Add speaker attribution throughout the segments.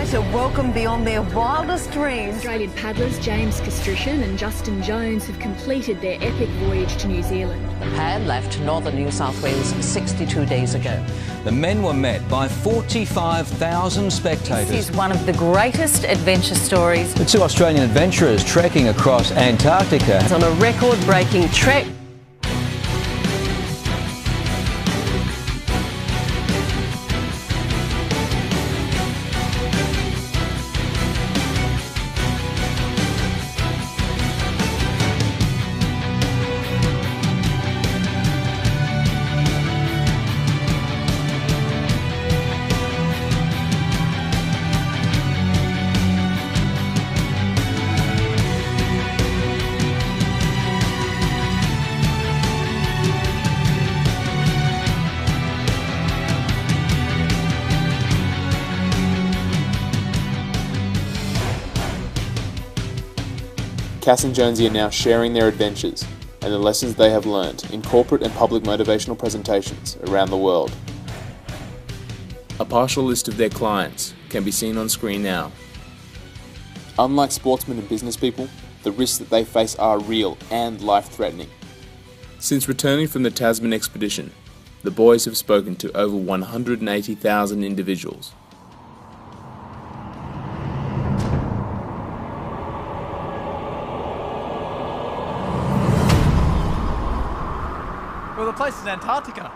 Speaker 1: Tonight, a welcome beyond their wildest dreams.
Speaker 2: Australian paddlers James and Justin Jones have completed their epic voyage to New Zealand.
Speaker 3: The pair left northern New South Wales 62 days ago.
Speaker 4: The men were met by 45,000 spectators.
Speaker 3: This is one of the greatest adventure stories.
Speaker 4: The two Australian adventurers trekking across Antarctica.
Speaker 3: It's on a record-breaking trek.
Speaker 5: Cas and Jonesy are now sharing their adventures and the lessons they have learnt in corporate and public motivational presentations around the world. A partial list of their clients can be seen on screen now. Unlike sportsmen and business people, the risks that they face are real and life-threatening. Since returning from the Tasman expedition, the boys have spoken to over 180,000 individuals.
Speaker 6: Well, the place is Antarctica.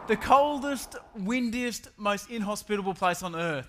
Speaker 6: The coldest, windiest, most inhospitable place on Earth.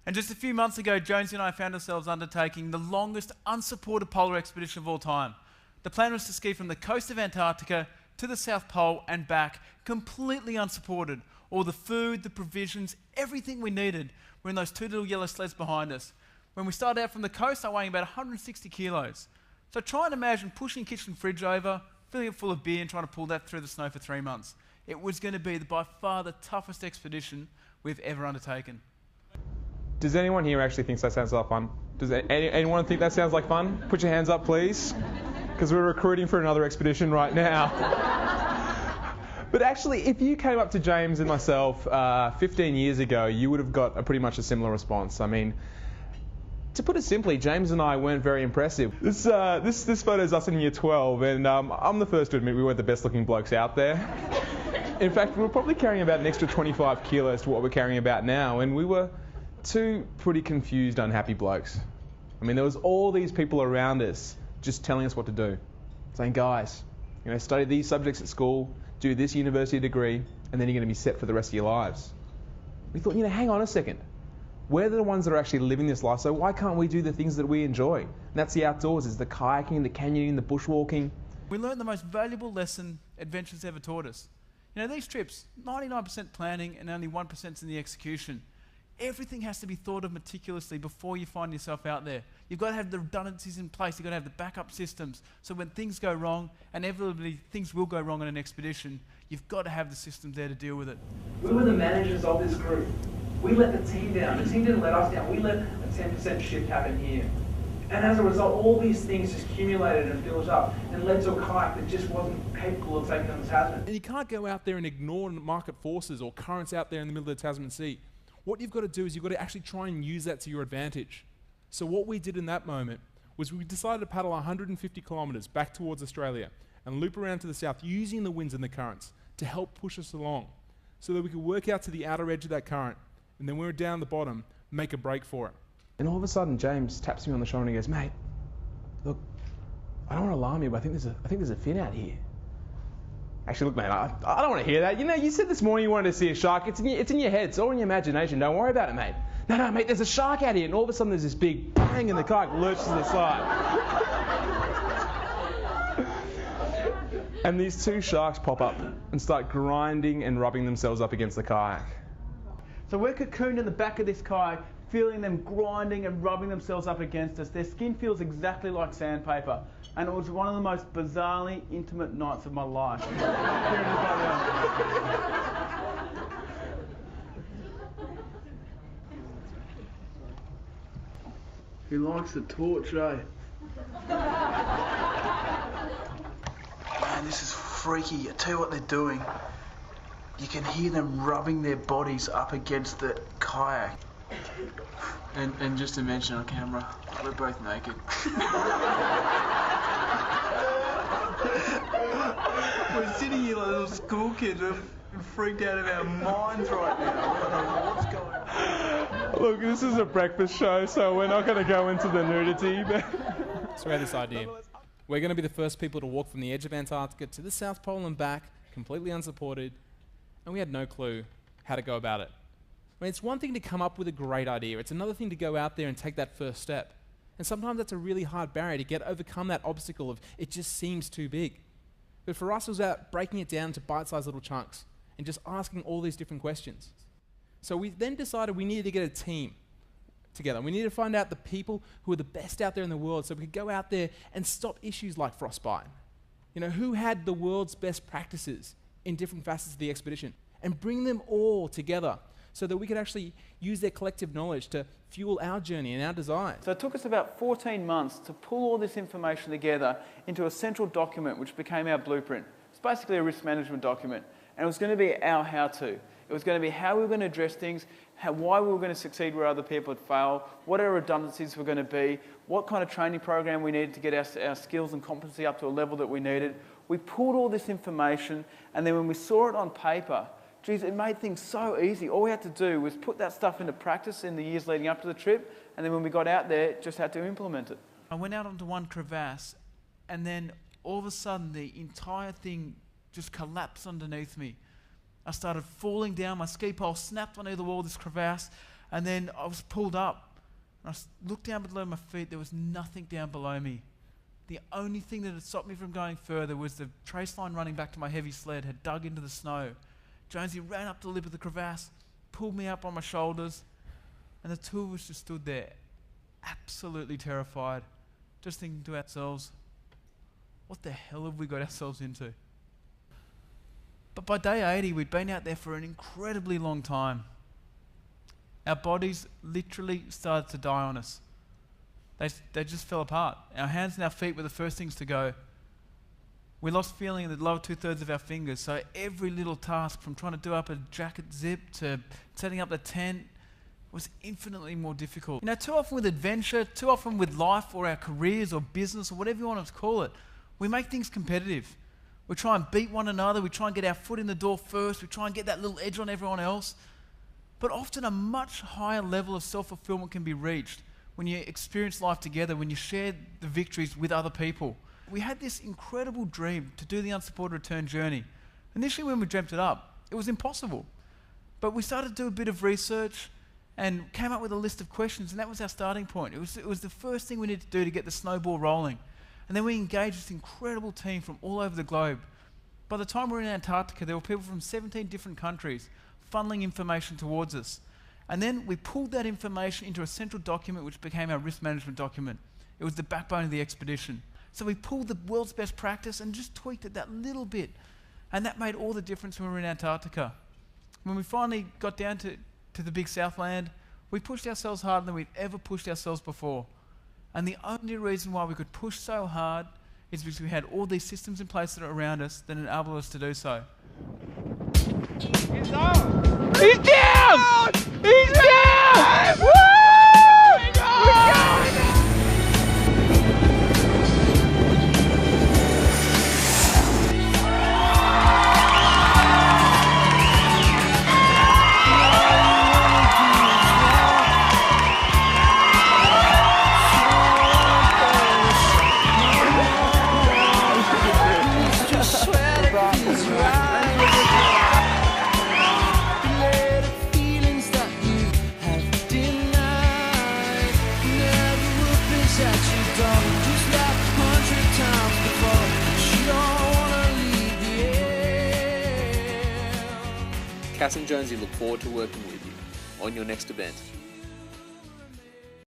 Speaker 6: And just a few months ago, Jonesy and I found ourselves undertaking the longest unsupported polar expedition of all time. The plan was to ski from the coast of Antarctica to the South Pole and back, completely unsupported. All the food, the provisions, everything we needed were in those two little yellow sleds behind us. When we started out from the coast, I weighing about 160 kilos. So try and imagine pushing a kitchen fridge over, filling it full of beer and trying to pull that through the snow for 3 months. It was going to be by far the toughest expedition we've ever undertaken.
Speaker 7: Does anyone here actually think that sounds like fun? Does anyone think that sounds like fun? Put your hands up, please. Because we're recruiting for another expedition right now. But actually, if you came up to James and myself 15 years ago, you would have got pretty much a similar response. I mean, to put it simply, James and I weren't very impressive. This photo is us in year 12, and I'm the first to admit we weren't the best looking blokes out there. In fact, we were probably carrying about an extra 25 kilos to what we're carrying about now, and we were two pretty confused, unhappy blokes. I mean, there was all these people around us just telling us what to do, saying, guys, study these subjects at school, do this university degree, and then you're going to be set for the rest of your lives. We thought, hang on a second. We're the ones that are actually living this life, so why can't we do the things that we enjoy? And that's the outdoors, is the kayaking, the canyoning, the bushwalking.
Speaker 6: We learned the most valuable lesson adventures ever taught us. These trips, 99% planning and only 1% in the execution. Everything has to be thought of meticulously before you find yourself out there. You've got to have the redundancies in place, you've got to have the backup systems, so when things go wrong, and inevitably things will go wrong on an expedition, you've got to have the systems there to deal with it.
Speaker 8: We were the managers of this group. We let the team down. The team didn't let us down. We let a 10% shift happen here. And as a result, all these things just accumulated and built up and led to a kayak that just wasn't capable of taking on the Tasman.
Speaker 9: And you can't go out there and ignore market forces or currents out there in the middle of the Tasman Sea. What you've got to do is you've got to actually try and use that to your advantage. So what we did in that moment was we decided to paddle 150 kilometres back towards Australia and loop around to the south using the winds and the currents to help push us along so that we could work out to the outer edge of that current, and then when we're down the bottom, make a break for it.
Speaker 7: And all of a sudden, James taps me on the shoulder and he goes, mate, look, I don't want to alarm you, but I think there's a fin out here. Actually, look, mate, I don't want to hear that. You said this morning you wanted to see a shark. It's in your head. It's all in your imagination. Don't worry about it, mate. No, mate, there's a shark out here. And all of a sudden, there's this big bang, and the kayak lurches to the side. And these two sharks pop up and start grinding and rubbing themselves up against the kayak.
Speaker 10: So we're cocooned in the back of this kayak, feeling them grinding and rubbing themselves up against us. Their skin feels exactly like sandpaper. And it was one of the most bizarrely intimate nights of my life. He likes the torch, eh? Man, this is freaky. I tell you what they're doing. You can hear them rubbing their bodies up against the kayak.
Speaker 8: And just to mention on camera, we're both naked. We're sitting here like little school kids. We're freaked out of our minds right now. We don't know what's going on.
Speaker 7: Look, this is a breakfast show, so we're not going to go into the nudity. But
Speaker 9: So we had this idea. We're going to be the first people to walk from the edge of Antarctica to the South Pole and back, completely unsupported, and we had no clue how to go about it. I mean, it's one thing to come up with a great idea. It's another thing to go out there and take that first step. And sometimes that's a really hard barrier to overcome that obstacle of it just seems too big. But for us, it was about breaking it down to bite-sized little chunks and just asking all these different questions. So we then decided we needed to get a team together. We needed to find out the people who are the best out there in the world so we could go out there and stop issues like frostbite. You know, who had the world's best practices in different facets of the expedition and bring them all together so that we could actually use their collective knowledge to fuel our journey and our desires.
Speaker 10: So it took us about 14 months to pull all this information together into a central document which became our blueprint. It's basically a risk management document, and it was going to be our how-to. It was going to be how we were going to address things, why we were going to succeed where other people had failed, what our redundancies were going to be, what kind of training program we needed to get our skills and competency up to a level that we needed. We pulled all this information, and then when we saw it on paper, geez, it made things so easy. All we had to do was put that stuff into practice in the years leading up to the trip, and then when we got out there, just had to implement it.
Speaker 6: I went out onto one crevasse, and then all of a sudden the entire thing just collapsed underneath me. I started falling down, my ski pole snapped on either wall of this crevasse, and then I was pulled up. And I looked down below my feet, there was nothing down below me. The only thing that had stopped me from going further was the trace line running back to my heavy sled had dug into the snow. Jonesy ran up to the lip of the crevasse, pulled me up on my shoulders, and the two of us just stood there, absolutely terrified, just thinking to ourselves, what the hell have we got ourselves into? But by day 80, we'd been out there for an incredibly long time. Our bodies literally started to die on us. They just fell apart. Our hands and our feet were the first things to go. We lost feeling in the lower 2/3 of our fingers, so every little task, from trying to do up a jacket zip to setting up the tent, was infinitely more difficult. You know, too often with adventure, too often with life or our careers or business or whatever you want to call it, we make things competitive. We try and beat one another, we try and get our foot in the door first, we try and get that little edge on everyone else. But often a much higher level of self-fulfillment can be reached when you experience life together, when you share the victories with other people. We had this incredible dream to do the unsupported return journey. Initially when we dreamt it up, it was impossible. But we started to do a bit of research and came up with a list of questions, and that was our starting point. It was the first thing we needed to do to get the snowball rolling. And then we engaged this incredible team from all over the globe. By the time we were in Antarctica, there were people from 17 different countries funneling information towards us. And then we pulled that information into a central document which became our risk management document. It was the backbone of the expedition. So we pulled the world's best practice and just tweaked it that little bit. And that made all the difference when we were in Antarctica. When we finally got down to the big Southland, we pushed ourselves harder than we'd ever pushed ourselves before. And the only reason why we could push so hard is because we had all these systems in place that are around us that enabled us to do so.
Speaker 7: He's down! He's down! He's down! Woo!
Speaker 5: Cas and Jonesy look forward to working with you on your next event.